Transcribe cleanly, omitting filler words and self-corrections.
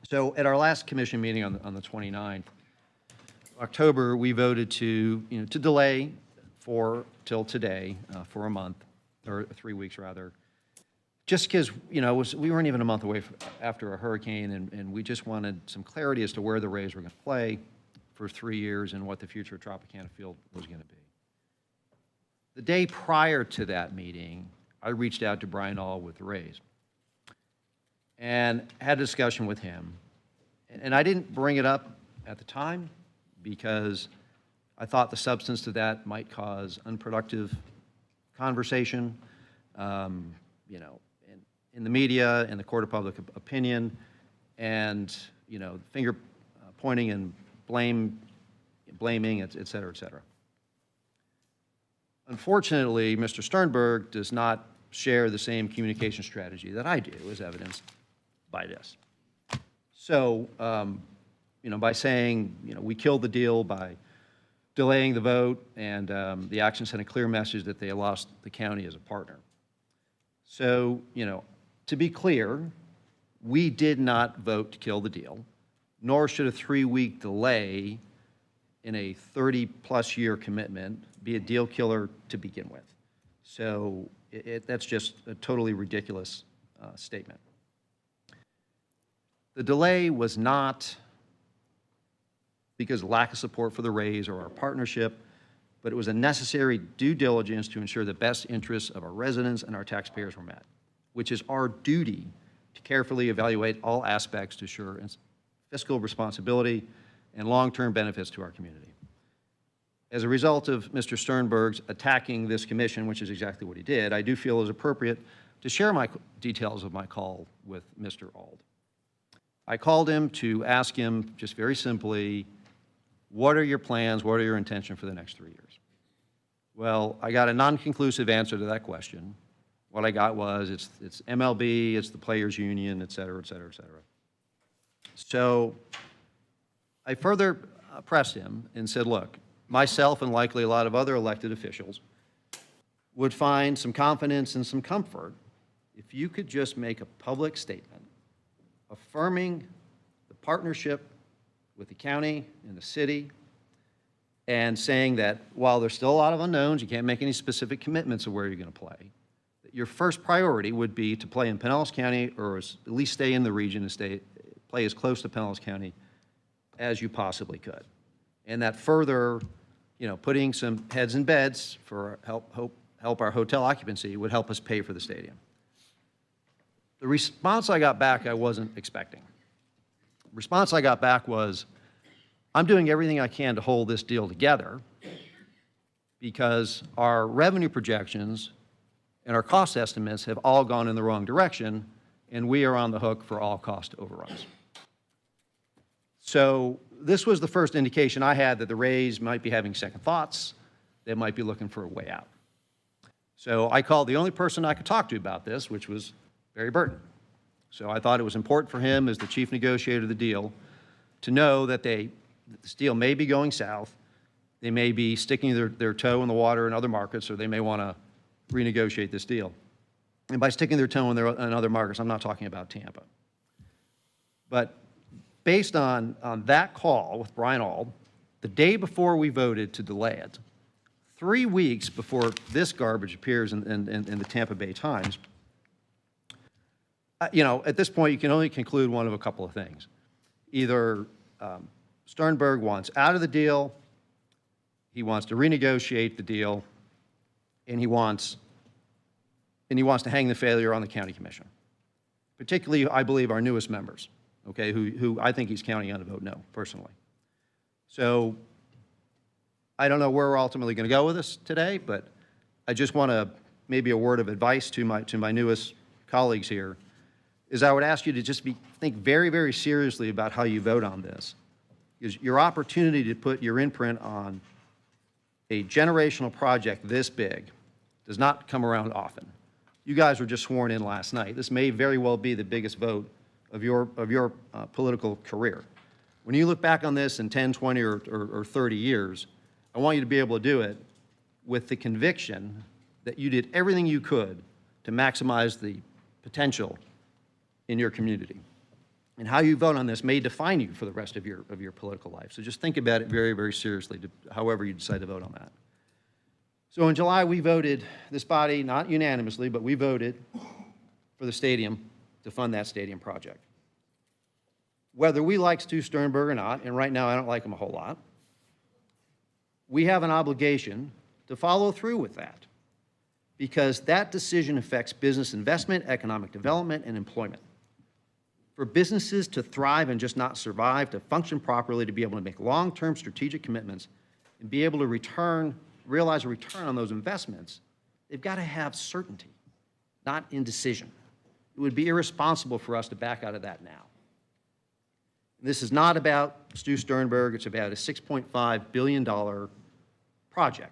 So at our last commission meeting on the 29th of October, we voted to, to delay till today for a month, or 3 weeks rather, just because, we weren't even a month away after a hurricane, and we just wanted some clarity as to where the Rays were going to play for 3 years and what the future of Tropicana Field was going to be. The day prior to that meeting, I reached out to Brian Auld with the Rays and had a discussion with him. And I didn't bring it up at the time because I thought the substance to that might cause unproductive conversation, in the media, in the court of public opinion, and, finger pointing and blaming, et cetera, et cetera. Unfortunately, Mr. Sternberg does not share the same communication strategy that I do, as evidenced by this. So, by saying, we killed the deal by delaying the vote, and the action sent a clear message that they lost the county as a partner. So, to be clear, we did not vote to kill the deal, nor should a 3-week delay in a 30-plus year commitment be a deal killer to begin with. So that's just a totally ridiculous statement. The delay was not because of lack of support for the Rays or our partnership, but it was a necessary due diligence to ensure the best interests of our residents and our taxpayers were met, which is our duty to carefully evaluate all aspects to ensure fiscal responsibility and long-term benefits to our community. As a result of Mr. Sternberg's attacking this commission, which is exactly what he did, I do feel it is appropriate to share my details of my call with Mr. Auld. I called him to ask him just very simply, what are your plans, what are your intentions for the next 3 years? Well, I got a non-conclusive answer to that question. What I got was it's MLB, it's the players union, et cetera, et cetera, et cetera. So I further pressed him and said, look, myself and likely a lot of other elected officials would find some confidence and some comfort if you could just make a public statement affirming the partnership with the county and the city and saying that while there's still a lot of unknowns, you can't make any specific commitments of where you're going to play, that your first priority would be to play in Pinellas County or at least stay in the region and play as close to Pinellas County as you possibly could. And that further, putting some heads in beds for help our hotel occupancy would help us pay for the stadium. The response I got back, I wasn't expecting. The response I got back was, I'm doing everything I can to hold this deal together because our revenue projections and our cost estimates have all gone in the wrong direction, and we are on the hook for all cost overruns. So this was the first indication I had that the Rays might be having second thoughts. They might be looking for a way out. So I called the only person I could talk to about this, which was Barry Burton. So I thought it was important for him as the chief negotiator of the deal to know that this deal may be going south. They may be sticking their toe in the water in other markets, or they may want to renegotiate this deal. And by sticking their toe in other markets, I'm not talking about Tampa. But based on that call with Brian Auld, the day before we voted to delay it, 3 weeks before this garbage appears in the Tampa Bay Times, at this point, you can only conclude one of a couple of things. Either Sternberg wants out of the deal, he wants to renegotiate the deal, and he wants to hang the failure on the county commission. Particularly, I believe, our newest members, okay, who I think he's counting on to vote no, personally. So I don't know where we're ultimately going to go with this today, but I just want to maybe a word of advice to my newest colleagues here, is I would ask you to just think very, very seriously about how you vote on this. Because your opportunity to put your imprint on a generational project this big does not come around often. You guys were just sworn in last night. This may very well be the biggest vote of your political career. When you look back on this in 10, 20, or 30 years, I want you to be able to do it with the conviction that you did everything you could to maximize the potential in your community. And how you vote on this may define you for the rest of your political life. So just think about it very, very seriously, however you decide to vote on that. So in July, we voted, this body, not unanimously, but we voted for the stadium to fund that stadium project. Whether we like Stu Sternberg or not, and right now I don't like him a whole lot, we have an obligation to follow through with that, because that decision affects business investment, economic development, and employment. For businesses to thrive and just not survive, to function properly, to be able to make long-term strategic commitments, and be able to realize a return on those investments, they've got to have certainty, not indecision. It would be irresponsible for us to back out of that now. This is not about Stu Sternberg. It's about a $6.5 billion project.